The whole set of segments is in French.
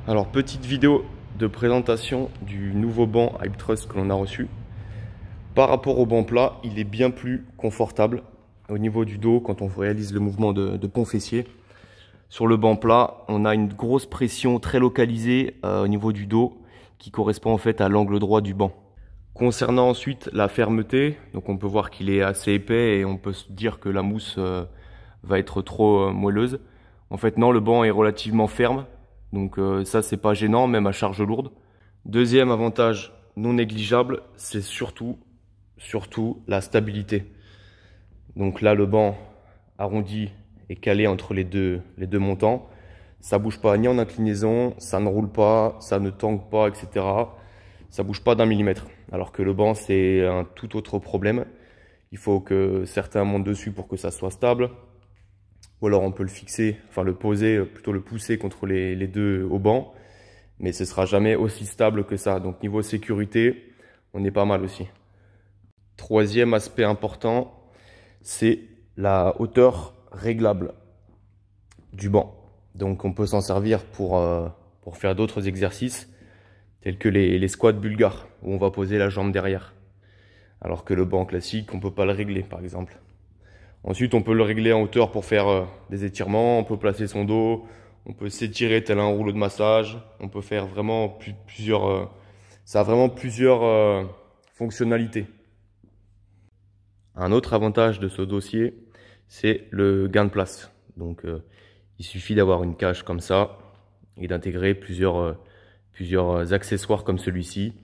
Alors, petite vidéo de présentation du nouveau banc Hyptrust que l'on a reçu. Par rapport au banc plat, il est bien plus confortable au niveau du dos quand on réalise le mouvement de pont fessier. Sur le banc plat, on a une grosse pression très localisée au niveau du dos qui correspond en fait à l'angle droit du banc. Concernant ensuite la fermeté, donc on peut voir qu'il est assez épais et on peut se dire que la mousse va être trop moelleuse. En fait non, le banc est relativement ferme, donc ça c'est pas gênant même à charge lourde. Deuxième avantage non négligeable, c'est surtout la stabilité. Donc là le banc arrondi est calé entre les deux montants. Ça bouge pas ni en inclinaison, ça ne roule pas, ça ne tangue pas, etc. Ça bouge pas d'un millimètre. Alors que le banc, c'est un tout autre problème. Il faut que certains montent dessus pour que ça soit stable. Ou alors on peut le fixer, enfin le poser, plutôt le pousser contre les deux au banc. Mais ce sera jamais aussi stable que ça. Donc niveau sécurité, on est pas mal aussi. Troisième aspect important, c'est la hauteur réglable du banc. Donc on peut s'en servir pour faire d'autres exercices tels que les squats bulgares où on va poser la jambe derrière. Alors que le banc classique, on peut pas le régler par exemple. Ensuite on peut le régler en hauteur pour faire des étirements, on peut placer son dos, on peut s'étirer tel un rouleau de massage, on peut faire vraiment plusieurs... ça a vraiment plusieurs fonctionnalités. Un autre avantage de ce dossier, c'est le gain de place. Donc il suffit d'avoir une cage comme ça et d'intégrer plusieurs accessoires comme celui-ci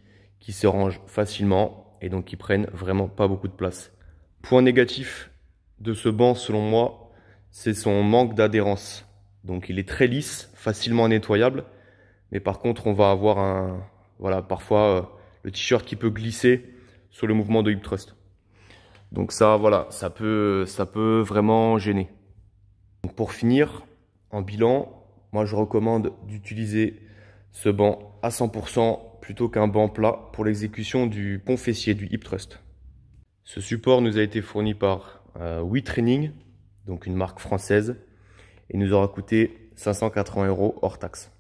qui se rangent facilement et donc qui prennent vraiment pas beaucoup de place. Point négatif de ce banc selon moi, c'est son manque d'adhérence. Donc il est très lisse, facilement nettoyable, mais par contre on va avoir parfois le t-shirt qui peut glisser sur le mouvement de hip thrust. Donc ça voilà, ça peut vraiment gêner. Donc pour finir, en bilan, moi je recommande d'utiliser ce banc à 100% plutôt qu'un banc plat pour l'exécution du pont fessier, du hip thrust. Ce support nous a été fourni par WeTraining, donc une marque française, et nous aura coûté 580 € hors taxe.